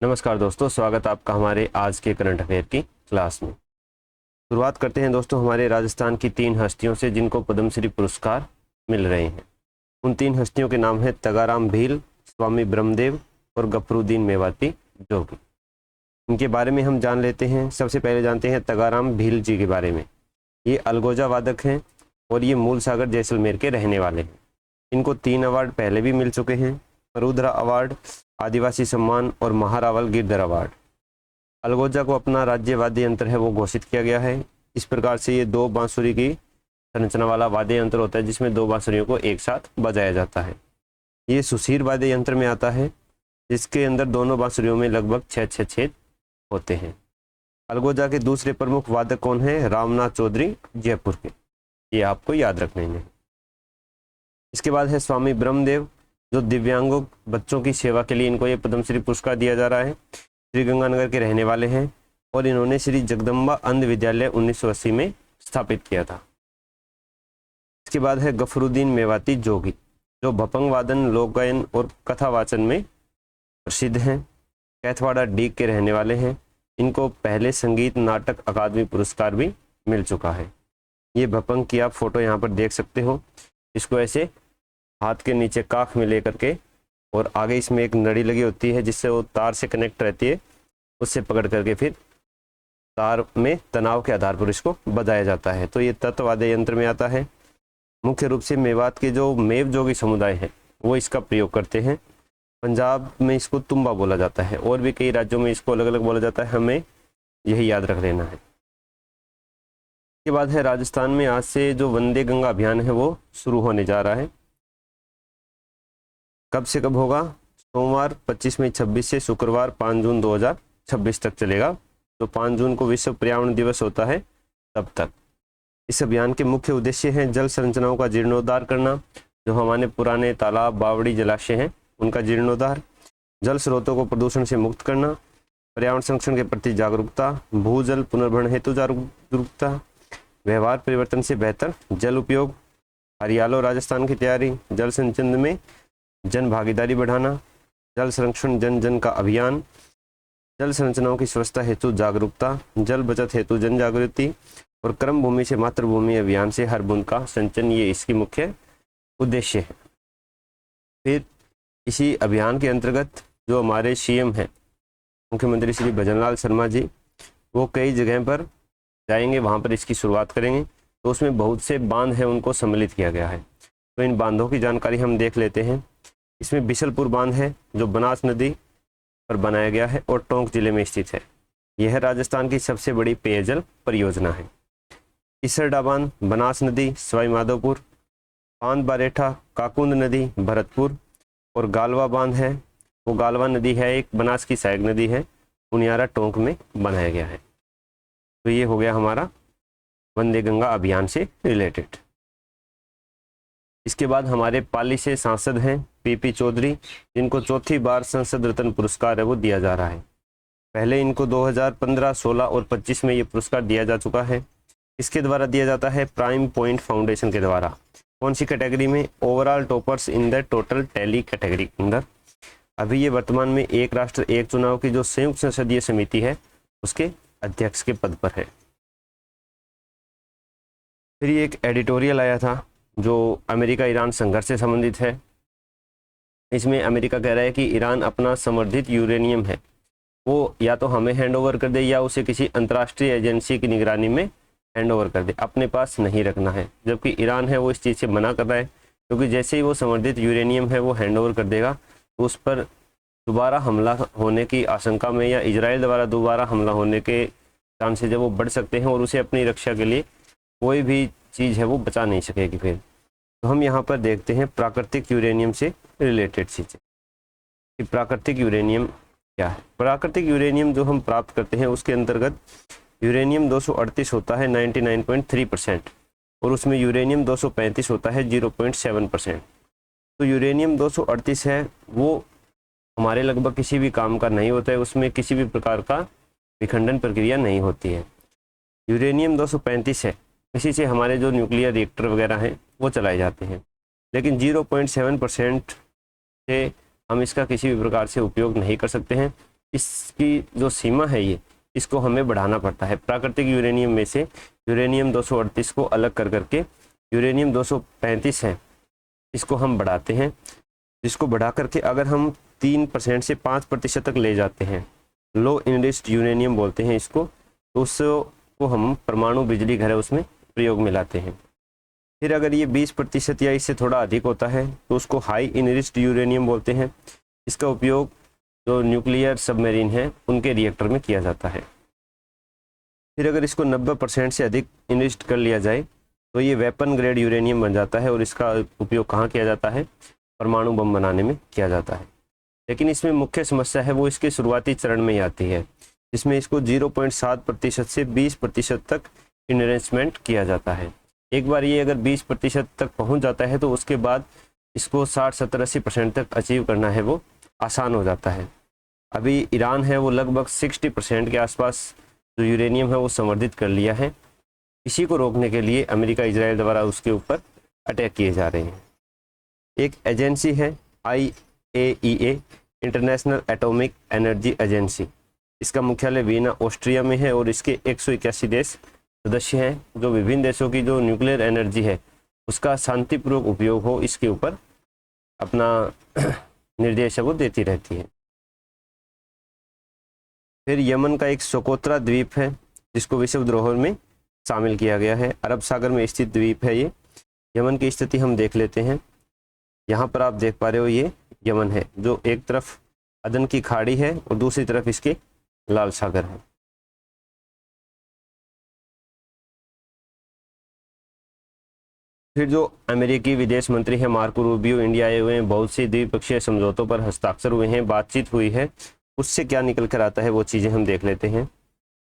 नमस्कार दोस्तों, स्वागत है आपका हमारे आज के करंट अफेयर की क्लास में। शुरुआत करते हैं दोस्तों हमारे राजस्थान की 3 हस्तियों से जिनको पद्मश्री पुरस्कार मिल रहे हैं। उन 3 हस्तियों के नाम है तगाराम भील, स्वामी ब्रह्मदेव और गफरुद्दीन मेवाती जोगी। इनके बारे में हम जान लेते हैं। सबसे पहले जानते हैं तगाराम भील जी के बारे में। ये अलगोजा वादक हैं और ये मूल सागर जैसलमेर के रहने वाले हैं। इनको 3 अवार्ड पहले भी मिल चुके हैं, रुद्रा अवार्ड, आदिवासी सम्मान और महारावल गिरधर अवार्ड। अलगोजा को अपना राज्य वाद्य यंत्र है वो घोषित किया गया है। इस प्रकार से ये 2 बांसुरी की संरचना वाला वाद्य यंत्र होता है जिसमें 2 बांसुरियों को एक साथ बजाया जाता है। ये सुशीर वाद्य यंत्र में आता है जिसके अंदर दोनों बांसुरियों में लगभग 6 छेद होते हैं। अलगोजा के दूसरे प्रमुख वादक कौन है? रामनाथ चौधरी जयपुर के। ये आपको याद रखने हैं। इसके बाद है स्वामी ब्रह्मदेव जो दिव्यांगों बच्चों की सेवा के लिए इनको ये पद्मश्री पुरस्कार दिया जा रहा है। श्रीगंगानगर के रहने वाले हैं और इन्होंने श्री जगदम्बा अंध विद्यालय 1980 में स्थापित किया था। इसके बाद है गफरुद्दीन मेवाती जोगी जो भपंग वादन, लोक गायन और कथा वाचन में प्रसिद्ध हैं। कैथवाड़ा डीग के रहने वाले हैं। इनको पहले संगीत नाटक अकादमी पुरस्कार भी मिल चुका है। ये भपंग की आप फोटो यहाँ पर देख सकते हो। इसको ऐसे हाथ के नीचे काख में लेकर के और आगे इसमें एक नड़ी लगी होती है जिससे वो तार से कनेक्ट रहती है, उससे पकड़ करके फिर तार में तनाव के आधार पर इसको बजाया जाता है। तो ये तत्वाद्य यंत्र में आता है। मुख्य रूप से मेवात के जो मेव जोगी समुदाय है वो इसका प्रयोग करते हैं। पंजाब में इसको तुम्बा बोला जाता है और भी कई राज्यों में इसको अलग अलग बोला जाता है, हमें यही याद रख लेना है। इसके बाद है राजस्थान में आज से जो वंदे गंगा अभियान है वो शुरू होने जा रहा है। कब से कब होगा? सोमवार 25 मई 26 से शुक्रवार 5 जून 2026 तक चलेगा। तो 5 जून को विश्व पर्यावरण दिवस होता है तब तक। इस अभियान के मुख्य उद्देश्य हैं जल संरचनाओं का जीर्णोद्धार करना, जो हमारे पुराने तालाब, बावड़ी, जलाशय हैं उनका जीर्णोद्धार, जल स्रोतों को प्रदूषण से मुक्त करना, पर्यावरण संरक्षण के प्रति जागरूकता, भूजल पुनर्भरण हेतु जागरूकता, व्यवहार परिवर्तन से बेहतर जल उपयोग, हरियालो राजस्थान की तैयारी, जल संचयन में जन भागीदारी बढ़ाना, जल संरक्षण जन जन का अभियान, जल संरचनाओं की स्वच्छता हेतु जागरूकता, जल बचत हेतु जन जागृति और क्रम भूमि से मातृभूमि अभियान से हर बूंद का संचयन, ये इसकी मुख्य उद्देश्य है। फिर इसी अभियान के अंतर्गत जो हमारे सीएम हैं मुख्यमंत्री श्री भजनलाल शर्मा जी, वो कई जगह पर जाएंगे, वहाँ पर इसकी शुरुआत करेंगे। तो उसमें बहुत से बांध हैं उनको सम्मिलित किया गया है। तो इन बांधों की जानकारी हम देख लेते हैं। इसमें बिशलपुर बांध है जो बनास नदी पर बनाया गया है और टोंक जिले में स्थित है। यह राजस्थान की सबसे बड़ी पेयजल परियोजना है। इसरडा बांध बनास नदी, सवाई माधोपुर, पांद बारेठा, काकुंद नदी, भरतपुर और गालवा बांध है वो गालवा नदी है, एक बनास की सहायक नदी है, उनियारा टोंक में बनाया गया है। तो ये हो गया हमारा वंदे गंगा अभियान से रिलेटेड। इसके बाद हमारे पाली से सांसद हैं पीपी चौधरी, जिनको चौथी बार संसद रत्न पुरस्कार है वो दिया जा रहा है। पहले इनको 2015, 16 और 25 में ये पुरस्कार दिया जा चुका है। इसके द्वारा दिया जाता है प्राइम पॉइंट फाउंडेशन के द्वारा। कौन सी कैटेगरी में? Overall toppers in the total tally category के अंदर। अभी ये वर्तमान में एक राष्ट्र एक चुनाव की जो संयुक्त संसदीय समिति है उसके अध्यक्ष के पद पर है। फिर ये एक एडिटोरियल आया था जो अमेरिका ईरान संघर्ष से संबंधित है। इसमें अमेरिका कह रहा है कि ईरान अपना समृद्धित यूरेनियम है वो या तो हमें हैंडओवर कर दे या उसे किसी अंतर्राष्ट्रीय एजेंसी की निगरानी में हैंडओवर कर दे, अपने पास नहीं रखना है। जबकि ईरान है वो इस चीज़ से मना कर रहा है, क्योंकि जैसे ही वो समृद्धित यूरेनियम है वो हैंडओवर कर देगा तो उस पर दोबारा हमला होने की आशंका में या इजराइल द्वारा दोबारा हमला होने के चांसेज है वो बढ़ सकते हैं और उसे अपनी रक्षा के लिए कोई भी चीज़ है वो बचा नहीं सकेगी। फिर तो हम यहाँ पर देखते हैं प्राकृतिक यूरेनियम से रिलेटेड चीज़ें कि प्राकृतिक यूरेनियम क्या है। प्राकृतिक यूरेनियम जो हम प्राप्त करते हैं उसके अंतर्गत यूरेनियम 238 होता है 99.3% और उसमें यूरेनियम 235 होता है 0.7%। तो यूरेनियम 238 है वो हमारे लगभग किसी भी काम का नहीं होता है, उसमें किसी भी प्रकार का विखंडन प्रक्रिया नहीं होती है। यूरेनियम 235 है, इसी से हमारे जो न्यूक्लियर रिएक्टर वगैरह हैं वो चलाए जाते हैं। लेकिन 0.7% से हम इसका किसी भी प्रकार से उपयोग नहीं कर सकते हैं। इसकी जो सीमा है ये, इसको हमें बढ़ाना पड़ता है। प्राकृतिक यूरेनियम में से यूरेनियम 238 को अलग कर करके यूरेनियम 235 है, इसको हम बढ़ाते हैं, जिसको बढ़ा करके अगर हम 3% से 5% तक ले जाते हैं, लो इनरिच्ड यूरेनियम बोलते हैं इसको, तो उसको हम परमाणु बिजली घर है उसमें प्रयोग में लाते हैं। फिर अगर ये 20% या इससे थोड़ा अधिक होता है तो उसको हाई इनरिच्ड यूरेनियम बोलते हैं। इसका उपयोग जो न्यूक्लियर सबमरीन है उनके रिएक्टर में किया जाता है। फिर अगर इसको 90% से अधिक इनरिच्ड कर लिया जाए तो ये वेपन ग्रेड यूरेनियम बन जाता है और इसका उपयोग कहाँ किया जाता है, परमाणु बम बनाने में किया जाता है। लेकिन इसमें मुख्य समस्या है वो इसके शुरुआती चरण में ही आती है, जिसमें इसको 0.7% से 20% तक इनरिचमेंट किया जाता है। एक बार ये अगर 20% तक पहुंच जाता है तो उसके बाद इसको 60, 70, 80% तक अचीव करना है वो आसान हो जाता है। अभी ईरान है वो लगभग 60% के आसपास जो यूरेनियम है वो संवर्धित कर लिया है। इसी को रोकने के लिए अमेरिका इजराइल द्वारा उसके ऊपर अटैक किए जा रहे हैं। एक एजेंसी है IAEA, international atomic energy agency, इसका मुख्यालय वीना ऑस्ट्रिया में है और इसके 181 देश सदस्य हैं, जो विभिन्न देशों की जो न्यूक्लियर एनर्जी है उसका शांतिपूर्वक उपयोग हो इसके ऊपर अपना निर्देश है वो देती रहती है। फिर यमन का एक सोकोत्रा द्वीप है जिसको विश्व धरोहर में शामिल किया गया है। अरब सागर में स्थित द्वीप है ये। यमन की स्थिति हम देख लेते हैं। यहाँ पर आप देख पा रहे हो ये यमन है, जो एक तरफ अदन की खाड़ी है और दूसरी तरफ इसके लाल सागर है। फिर जो अमेरिकी विदेश मंत्री है मार्को रूबियो इंडिया आए हुए हैं, बहुत सी द्विपक्षीय समझौतों पर हस्ताक्षर हुए हैं, बातचीत हुई है, उससे क्या निकल कर आता है वो चीज़ें हम देख लेते हैं।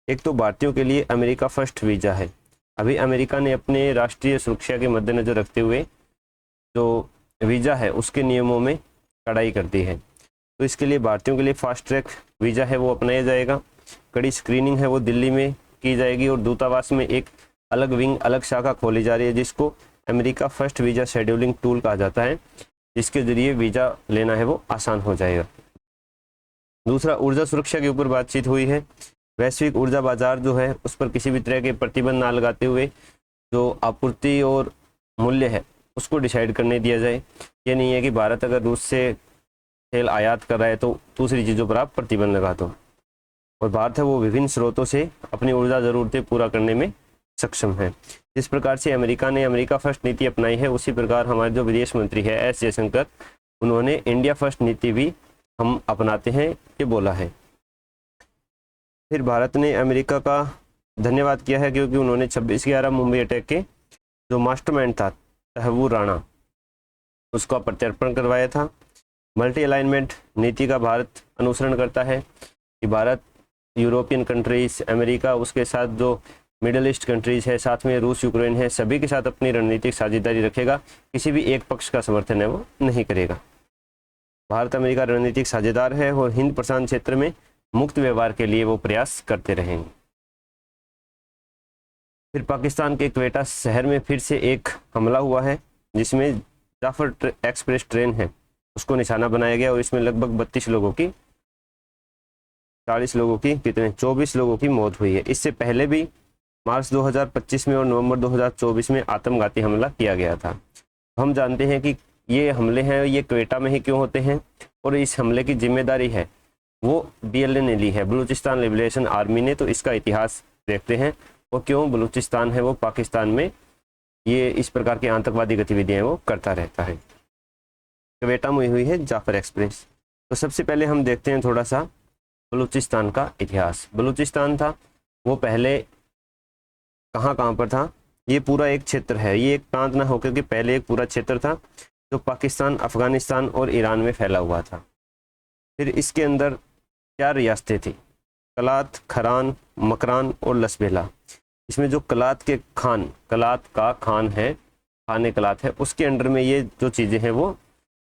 एक तो भारतीयों के लिए अमेरिका फर्स्ट वीज़ा है। अभी अमेरिका ने अपने राष्ट्रीय सुरक्षा के मद्देनजर रखते हुए जो वीज़ा है उसके नियमों में कड़ाई कर दी है, तो इसके लिए भारतीयों के लिए फास्ट ट्रैक वीज़ा है वो अपनाया जाएगा। कड़ी स्क्रीनिंग है वो दिल्ली में की जाएगी और दूतावास में एक अलग विंग, अलग शाखा खोली जा रही है जिसको America first visa scheduling tool कहा जाता है, जिसके जरिए वीज़ा लेना है वो आसान हो जाएगा। दूसरा, ऊर्जा सुरक्षा के ऊपर बातचीत हुई है। वैश्विक ऊर्जा बाजार जो है उस पर किसी भी तरह के प्रतिबंध ना लगाते हुए जो आपूर्ति और मूल्य है उसको डिसाइड करने दिया जाए। ये नहीं है कि भारत अगर रूस से तेल आयात कर रहा है तो दूसरी चीज़ों पर आप प्रतिबंध लगा दो। और भारत है वो विभिन्न स्रोतों से अपनी ऊर्जा ज़रूरतें पूरा करने में सक्षम है। जिस प्रकार से अमेरिका ने अमेरिका फर्स्ट नीति अपनाई है, उसी प्रकार हमारे जो विदेश मंत्री है एस जयशंकर, उन्होंने इंडिया फर्स्ट नीति भी हम अपनाते हैं ये बोला है। फिर भारत ने अमेरिका का धन्यवाद किया है क्योंकि उन्होंने 26/11 मुंबई अटैक के जो मास्टरमाइंड था तहव्वुर राणा, उसका प्रत्यर्पण करवाया था। मल्टी अलाइनमेंट नीति का भारत अनुसरण करता है कि भारत यूरोपियन कंट्रीज, अमेरिका, उसके साथ जो मिडल ईस्ट कंट्रीज है, साथ में रूस, यूक्रेन है, सभी के साथ अपनी रणनीतिक साझेदारी रखेगा, किसी भी एक पक्ष का समर्थन है वो नहीं करेगा। भारत अमेरिका रणनीतिक साझेदार है और हिंद प्रशांत क्षेत्र में मुक्त व्यवहार के लिए वो प्रयास करते रहेंगे। फिर पाकिस्तान के क्वेटा शहर में फिर से एक हमला हुआ है जिसमें जाफर एक्सप्रेस ट्रेन है उसको निशाना बनाया गया और इसमें लगभग 32 लोगों की 40 लोगों की 24 लोगों की मौत हुई है। इससे पहले भी मार्च 2025 में और नवंबर 2024 में आत्मघाती हमला किया गया था। हम जानते हैं कि ये हमले हैं ये क्वेटा में ही क्यों होते हैं और इस हमले की जिम्मेदारी है वो BLA ने ली है, बलूचिस्तान लिबरेशन आर्मी ने। तो इसका इतिहास देखते हैं और क्यों बलूचिस्तान है वो पाकिस्तान में ये इस प्रकार की आतंकवादी गतिविधियां वो करता रहता है। क्वेटा में हुई है जाफर एक्सप्रेस। तो सबसे पहले हम देखते हैं थोड़ा सा बलूचिस्तान का इतिहास। बलूचिस्तान था वो पहले कहाँ पर था, ये पूरा एक क्षेत्र है, ये एक प्रांत ना होकर के पहले एक पूरा क्षेत्र था जो पाकिस्तान, अफगानिस्तान और ईरान में फैला हुआ था। फिर इसके अंदर 4 रियासतें थी, कलात, खरान, मकरान और लसबेला। इसमें जो कलात का खान है, खाने कलात है, उसके अंडर में ये जो चीज़ें हैं वो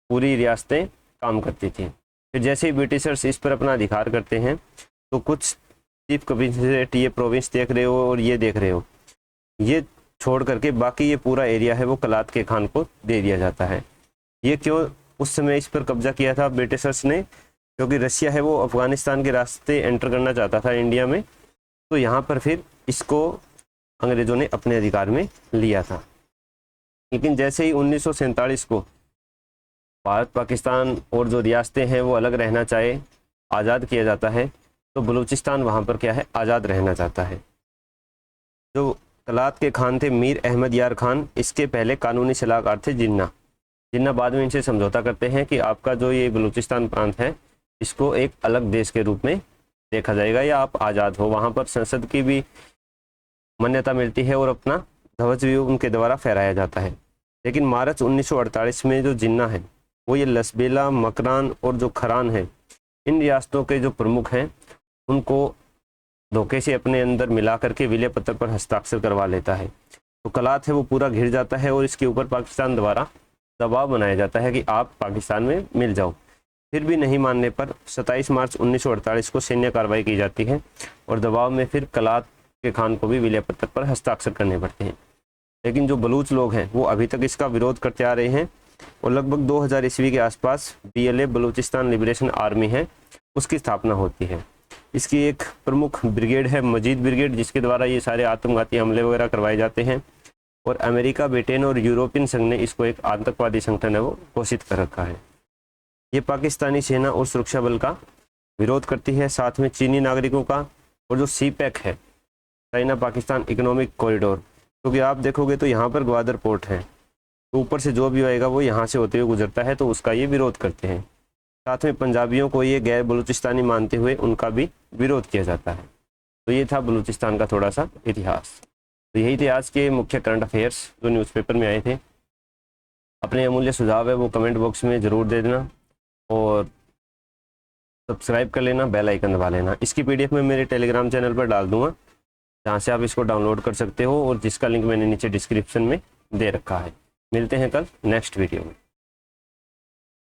पूरी रियासतें काम करती थी। फिर जैसे ही ब्रिटिशर्स इस पर अपना अधिकार करते हैं तो कुछ चीफ कमिश्नरेट, ये प्रोविंस देख रहे हो और ये देख रहे हो, ये छोड़ करके बाकी ये पूरा एरिया है वो कलात के खान को दे दिया जाता है। ये क्यों उस समय इस पर कब्जा किया था ब्रिटिशर्स ने, क्योंकि रशिया है वो अफगानिस्तान के रास्ते एंटर करना चाहता था इंडिया में, तो यहाँ पर फिर इसको अंग्रेज़ों ने अपने अधिकार में लिया था। लेकिन जैसे ही 1947 को भारत पाकिस्तान और जो रियासतें हैं वो अलग रहना चाहे, आज़ाद किया जाता है, तो बलूचिस्तान वहाँ पर क्या है, आज़ाद रहना चाहता है। जो कलात के खान थे मीर अहमद यार खान, इसके पहले कानूनी सलाहकार थे जिन्ना बाद में इनसे समझौता करते हैं कि आपका जो ये बलूचिस्तान प्रांत है इसको एक अलग देश के रूप में देखा जाएगा या आप आज़ाद हो। वहाँ पर संसद की भी मान्यता मिलती है और अपना ध्वज भी उनके द्वारा फहराया जाता है। लेकिन मार्च 1948 में जो जिन्ना है वो ये लसबेला, मकरान और जो खरान है, इन रियासतों के जो प्रमुख हैं उनको धोखे से अपने अंदर मिला करके विलय पत्र पर हस्ताक्षर करवा लेता है। तो कलात है वो पूरा घिर जाता है और इसके ऊपर पाकिस्तान द्वारा दबाव बनाया जाता है कि आप पाकिस्तान में मिल जाओ। फिर भी नहीं मानने पर 27 मार्च 1948 को सैन्य कार्रवाई की जाती है और दबाव में फिर कलात के खान को भी विलय पत्र पर हस्ताक्षर करने पड़ते हैं। लेकिन जो बलूच लोग हैं वो अभी तक इसका विरोध करते आ रहे हैं और लगभग 2000 ईस्वी के आसपास BLA बलूचिस्तान लिबरेशन आर्मी है उसकी स्थापना होती है। इसकी एक प्रमुख ब्रिगेड है मजीद ब्रिगेड, जिसके द्वारा ये सारे आत्मघाती हमले वगैरह करवाए जाते हैं और अमेरिका, ब्रिटेन और यूरोपियन संघ ने इसको एक आतंकवादी संगठन है वो घोषित कर रखा है। ये पाकिस्तानी सेना और सुरक्षा बल का विरोध करती है, साथ में चीनी नागरिकों का और जो CPEC है, चाइना पाकिस्तान इकोनॉमिक कॉरिडोर, क्योंकि आप देखोगे तो यहाँ पर ग्वादर पोर्ट है, तो ऊपर से जो भी आएगा वो यहाँ से होते हुए गुजरता है, तो उसका ये विरोध करते हैं। साथ में पंजाबियों को ये गैर बलूचिस्तानी मानते हुए उनका भी विरोध किया जाता है। तो ये था बलूचिस्तान का थोड़ा सा इतिहास। तो यही थे आज के मुख्य करंट अफेयर्स जो न्यूज़पेपर में आए थे। अपने अमूल्य सुझाव है वो कमेंट बॉक्स में ज़रूर दे देना और सब्सक्राइब कर लेना, बेल आइकन दबा लेना। इसकी PDF में मेरे टेलीग्राम चैनल पर डाल दूंगा, जहाँ से आप इसको डाउनलोड कर सकते हो और जिसका लिंक मैंने नीचे डिस्क्रिप्शन में दे रखा है। मिलते हैं कल नेक्स्ट वीडियो में।